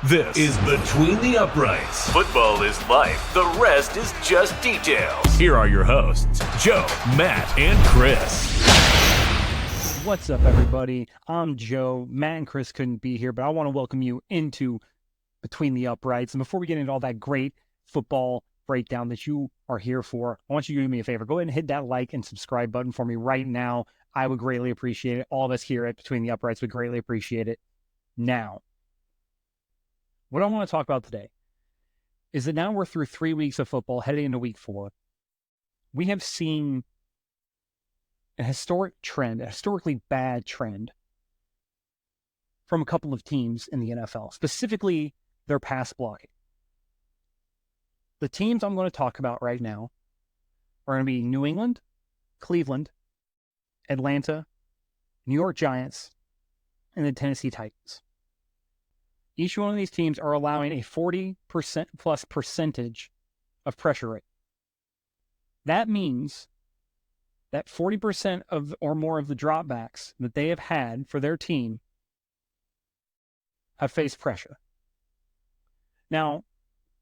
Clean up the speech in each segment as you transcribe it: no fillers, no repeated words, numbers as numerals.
This is Between the Uprights. Football is life. The rest is just details. Here are your hosts, Joe, Matt, and Chris. What's up, everybody? I'm Joe. Matt and Chris couldn't be here, but I want to welcome you into Between the Uprights. And before we get into all that great football breakdown that you are here for, I want you to do me a favor. Go ahead and hit that like and subscribe button for me right now. I would greatly appreciate it. All of us here at Between the Uprights would greatly appreciate it. Now, what I want to talk about today is that now we're through 3 weeks of football, heading into week 4. We have seen a historic trend, a historically bad trend from a couple of teams in the NFL, specifically their pass blocking. The teams I'm going to talk about right now are going to be New England, Cleveland, Atlanta, New York Giants, and the Tennessee Titans. Each one of these teams are allowing a 40% plus percentage of pressure rate. That means that 40% of or more of the dropbacks that they have had for their team have faced pressure. Now,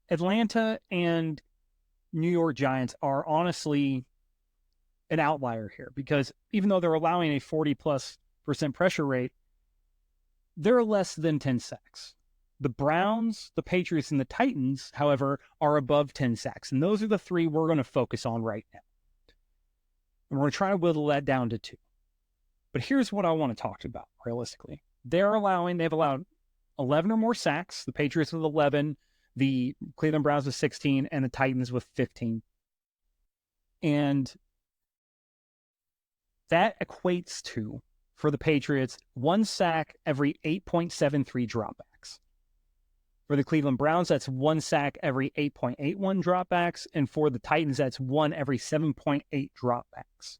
Atlanta and New York Giants are honestly an outlier here because even though they're allowing a 40+% pressure rate, they're less than 10 sacks. The Browns, the Patriots, and the Titans, however, are above 10 sacks. And those are the three we're going to focus on right now. And we're going to try to whittle that down to 2. But here's what I want to talk about realistically. They've allowed 11 or more sacks. The Patriots with 11, the Cleveland Browns with 16, and the Titans with 15. And that equates to, for the Patriots, 1 sack every 8.73 dropbacks. For the Cleveland Browns, that's 1 sack every 8.81 dropbacks. And for the Titans, that's 1 every 7.8 dropbacks.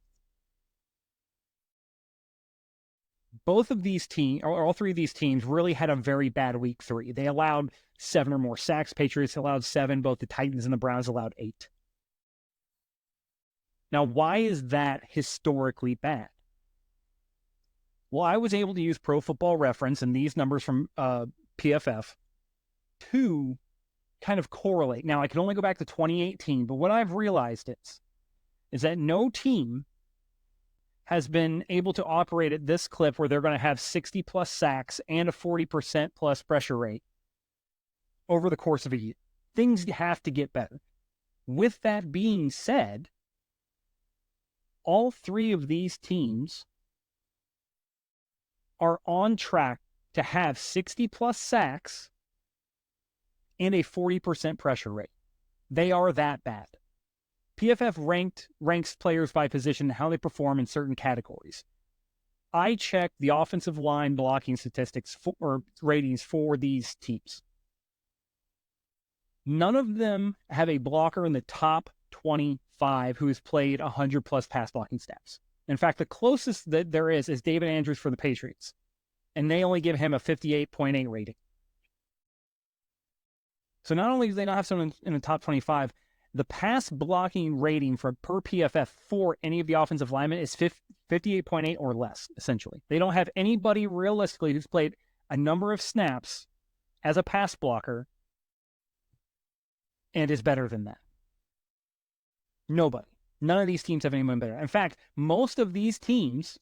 Both of these teams, or all 3 of these teams, really had a very bad week 3. They allowed 7 or more sacks. Patriots allowed 7. Both the Titans and the Browns allowed 8. Now, why is that historically bad? Well, I was able to use Pro Football Reference and these numbers from PFF to kind of correlate. Now, I can only go back to 2018, but what I've realized is that no team has been able to operate at this clip where they're going to have 60-plus sacks and a 40% plus pressure rate over the course of a year. Things have to get better. With that being said, all 3 of these teams are on track to have 60-plus sacks and a 40% pressure rate. They are that bad. PFF ranks players by position and how they perform in certain categories. I checked the offensive line blocking statistics or ratings for these teams. None of them have a blocker in the top 25 who has played 100-plus pass blocking snaps. In fact, the closest that there is David Andrews for the Patriots, and they only give him a 58.8 rating. So not only do they not have someone in the top 25, the pass blocking rating per PFF for any of the offensive linemen is 58.8 or less, essentially. They don't have anybody realistically who's played a number of snaps as a pass blocker and is better than that. Nobody. None of these teams have anyone better. In fact, most of these teams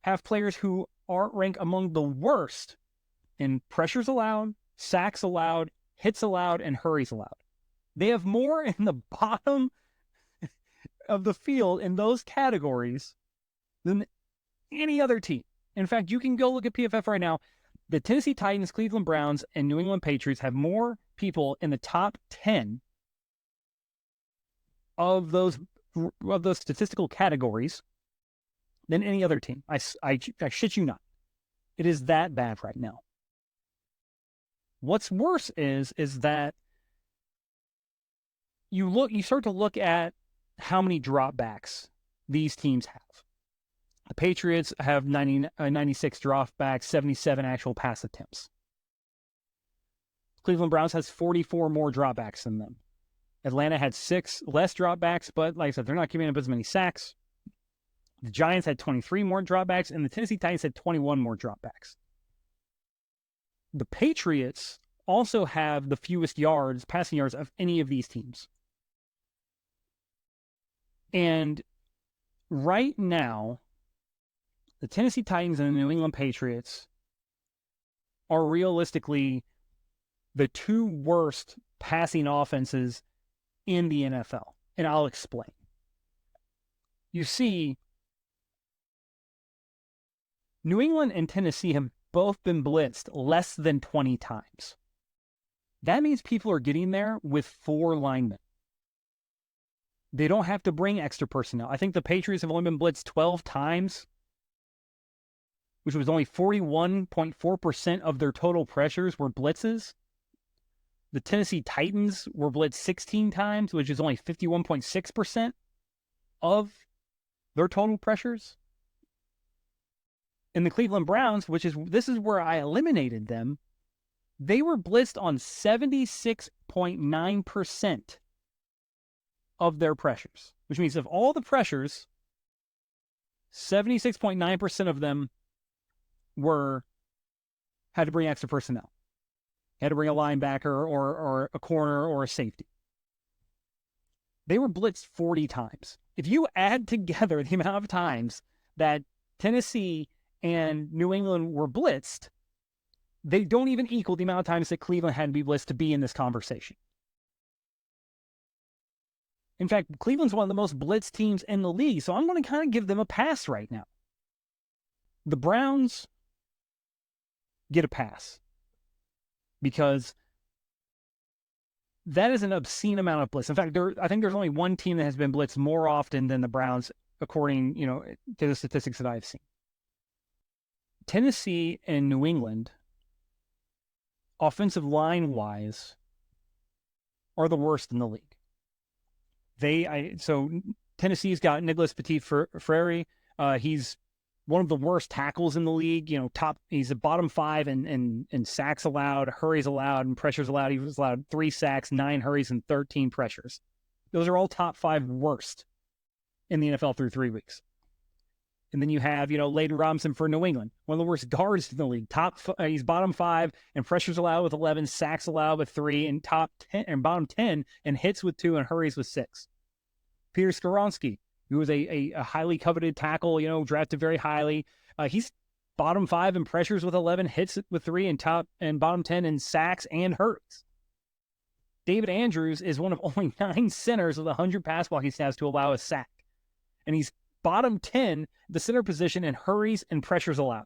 have players who are ranked among the worst in pressures allowed, sacks allowed, hits allowed, and hurries allowed. They have more in the bottom of the field in those categories than any other team. In fact, you can go look at PFF right now. The Tennessee Titans, Cleveland Browns, and New England Patriots have more people in the top 10 of those statistical categories than any other team. I shit you not. It is that bad right now. What's worse is that you start to look at how many dropbacks these teams have. The Patriots have 96 dropbacks, 77 actual pass attempts. Cleveland Browns has 44 more dropbacks than them. Atlanta had 6 less dropbacks, but like I said, they're not giving up as many sacks. The Giants had 23 more dropbacks, and the Tennessee Titans had 21 more dropbacks. The Patriots also have the fewest yards, passing yards, of any of these teams. And right now, the Tennessee Titans and the New England Patriots are realistically the two worst passing offenses in the NFL. And I'll explain. You see, New England and Tennessee have both been blitzed less than 20 times. That means people are getting there with 4 linemen. They don't have to bring extra personnel. I think the Patriots have only been blitzed 12 times, which was only 41.4% of their total pressures were blitzes. The Tennessee Titans were blitzed 16 times, which is only 51.6% of their total pressures. And the Cleveland Browns, this is where I eliminated them, they were blitzed on 76.9% of their pressures, which means of all the pressures, 76.9% of them had to bring extra personnel. Had to bring a linebacker or a corner or a safety. They were blitzed 40 times. If you add together the amount of times that Tennessee and New England were blitzed, they don't even equal the amount of times that Cleveland had to be blitzed to be in this conversation. In fact, Cleveland's one of the most blitzed teams in the league, so I'm going to kind of give them a pass right now. The Browns get a pass because that is an obscene amount of blitz. In fact, I think there's only one team that has been blitzed more often than the Browns, according to the statistics that I've seen. Tennessee and New England, offensive line-wise, are the worst in the league. So Tennessee's got Nicholas Petit-Frere. He's one of the worst tackles in the league. He's a bottom 5 in sacks allowed, hurries allowed, and pressures allowed. He was allowed 3 sacks, 9 hurries, and 13 pressures. Those are all top 5 worst in the NFL through 3 weeks. And then you have, Layden Robinson for New England, one of the worst guards in the league. He's bottom 5 and pressures allowed with 11, sacks allowed with 3, and top 10 and bottom 10 and hits with 2 and hurries with 6. Peter Skoronski, who was a highly coveted tackle, drafted very highly. He's bottom 5 in pressures with 11, hits with 3, and top and bottom 10 in sacks and hurries. David Andrews is one of only 9 centers with 100 pass blocking snaps to allow a sack. And he's bottom 10, the center position, in hurries and pressures allowed.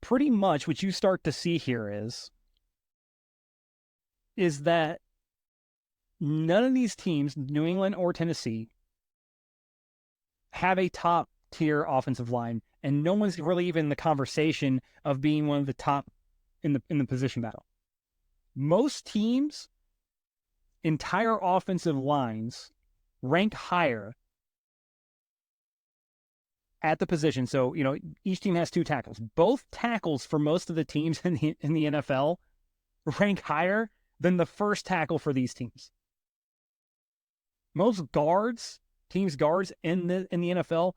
Pretty much what you start to see here is that none of these teams, New England or Tennessee, have a top-tier offensive line, and no one's really even in the conversation of being one of the top in the position battle. Most teams' entire offensive lines rank higher at the position. So, each team has 2 tackles. Both tackles for most of the teams in the NFL rank higher than the first tackle for these teams. Most teams' guards in the NFL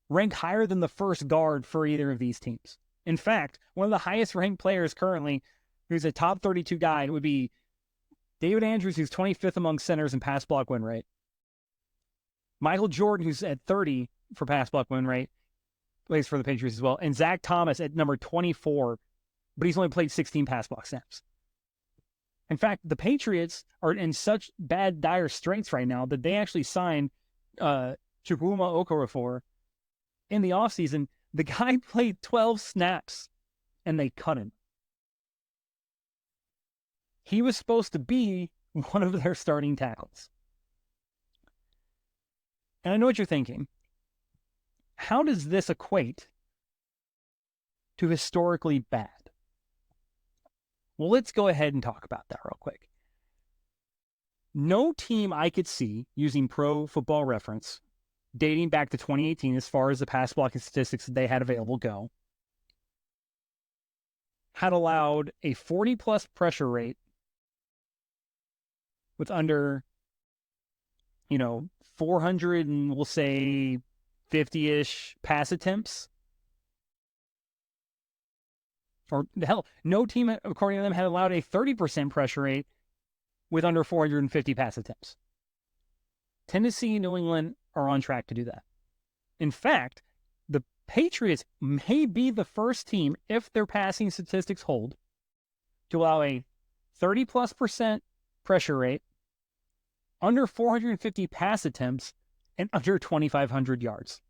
rank higher than the first guard for either of these teams. In fact, one of the highest ranked players currently, who's a top 32 guy, would be David Andrews, who's 25th among centers in pass block win rate. Michael Jordan, who's at 30 for pass block win rate, plays for the Patriots as well. And Zach Thomas at number 24, but he's only played 16 pass block snaps. In fact, the Patriots are in such dire straits right now that they actually signed Chukwuma Okorafor in the offseason. The guy played 12 snaps, and they cut him. He was supposed to be one of their starting tackles. And I know what you're thinking. How does this equate to historically bad? Well, let's go ahead and talk about that real quick. No team I could see using Pro Football Reference dating back to 2018, as far as the pass blocking statistics that they had available go, had allowed a 40-plus pressure rate with under, 400 and we'll say 50-ish pass attempts or hell, no team, according to them, had allowed a 30% pressure rate with under 450 pass attempts. Tennessee and New England are on track to do that. In fact, the Patriots may be the first team, if their passing statistics hold, to allow a 30+% pressure rate, under 450 pass attempts, and under 2,500 yards.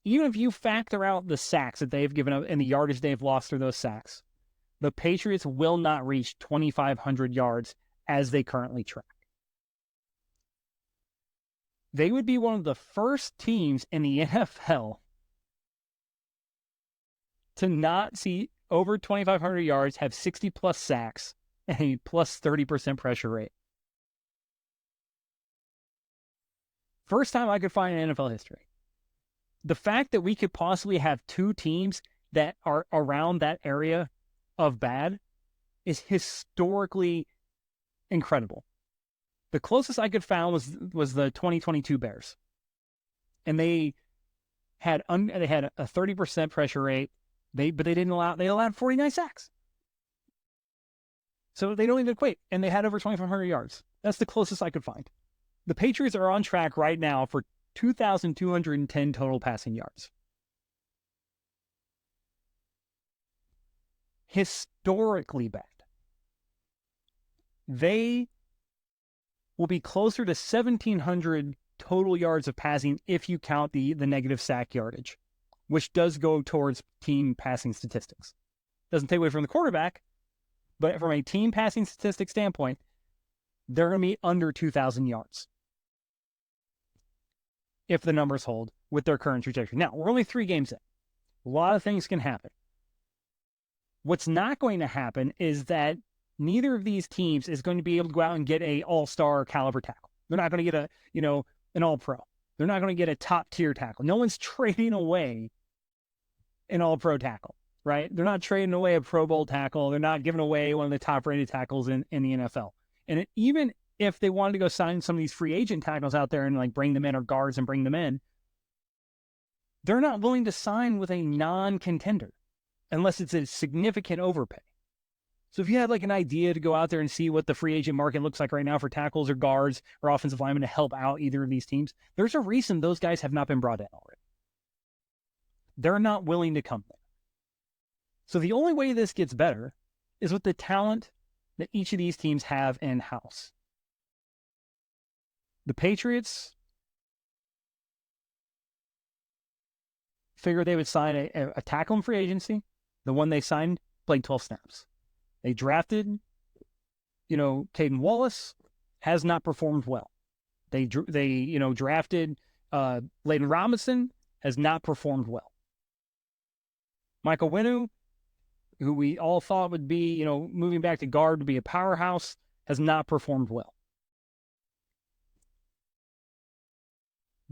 Even if you factor out the sacks that they've given up and the yardage they've lost through those sacks, the Patriots will not reach 2,500 yards as they currently track. They would be one of the first teams in the NFL to not see over 2,500 yards, have 60+ sacks, and a plus 30% pressure rate. First time I could find in NFL history. The fact that we could possibly have two teams that are around that area of bad is historically incredible. The closest I could find was the 2022 Bears. And they had a 30% pressure rate, but they allowed 49 sacks. So they don't even equate, and they had over 2,500 yards. That's the closest I could find. The Patriots are on track right now for 2,210 total passing yards. Historically bad. They will be closer to 1,700 total yards of passing if you count the negative sack yardage, which does go towards team passing statistics. Doesn't take away from the quarterback, but from a team passing statistic standpoint, they're going to be under 2,000 yards if the numbers hold with their current trajectory. Now, we're only 3 games in. A lot of things can happen. What's not going to happen is that neither of these teams is going to be able to go out and get a all-star caliber tackle. They're not going to get an all-pro. They're not going to get a top-tier tackle. No one's trading away an all-pro tackle, right? They're not trading away a Pro Bowl tackle. They're not giving away one of the top-rated tackles in the NFL. And even if they wanted to go sign some of these free agent tackles out there and like bring them in, or guards and bring them in, they're not willing to sign with a non-contender unless it's a significant overpay. So if you had like an idea to go out there and see what the free agent market looks like right now for tackles or guards or offensive linemen to help out either of these teams, there's a reason those guys have not been brought in already. They're not willing to come there. So the only way this gets better is with the talent that each of these teams have in-house. The Patriots figured they would sign a tackle in free agency. The one they signed played 12 snaps. They drafted, Caden Wallace, has not performed well. They drafted Layden Robinson, has not performed well. Michael Winu, who we all thought would be, moving back to guard to be a powerhouse, has not performed well.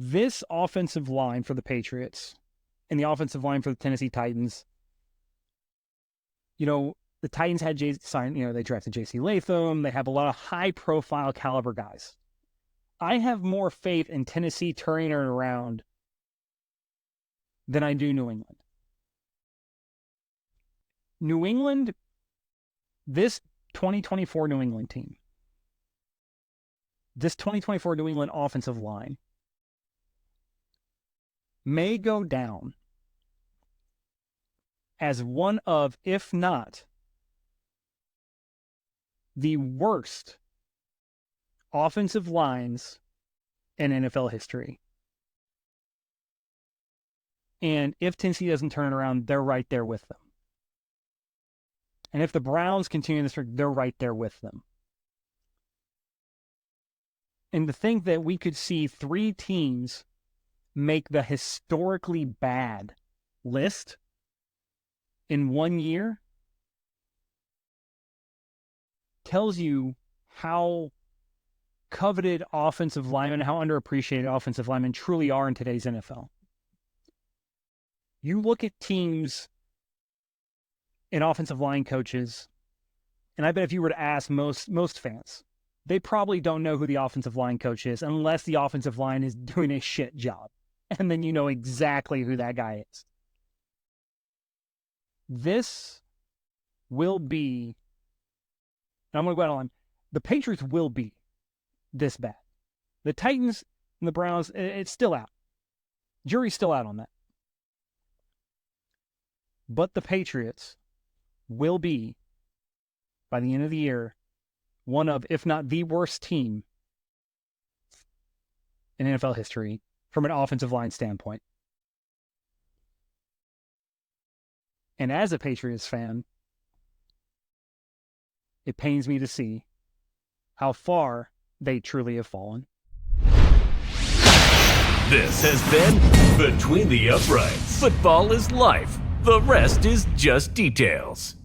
This offensive line for the Patriots and the offensive line for the Tennessee Titans, the Titans had they drafted J.C. Latham. They have a lot of high-profile caliber guys. I have more faith in Tennessee turning it around than I do New England. New England, this 2024 New England team, this 2024 New England offensive line may go down as one of, if not the worst offensive lines in NFL history. And if Tennessee doesn't turn it around, they're right there with them. And if the Browns continue this, they're right there with them. And to think that we could see 3 teams make the historically bad list in 1 year tells you how coveted offensive linemen, how underappreciated offensive linemen truly are in today's NFL. You look at teams and offensive line coaches, and I bet if you were to ask most fans, they probably don't know who the offensive line coach is unless the offensive line is doing a shit job. And then you know exactly who that guy is. This will be, and I'm going to go out on a limb, the Patriots will be this bad. The Titans and the Browns, it's still out. Jury's still out on that. But the Patriots will be, by the end of the year, one of, if not the worst team in NFL history from an offensive line standpoint. And as a Patriots fan, it pains me to see how far they truly have fallen. This has been Between the Uprights. Football is life. The rest is just details.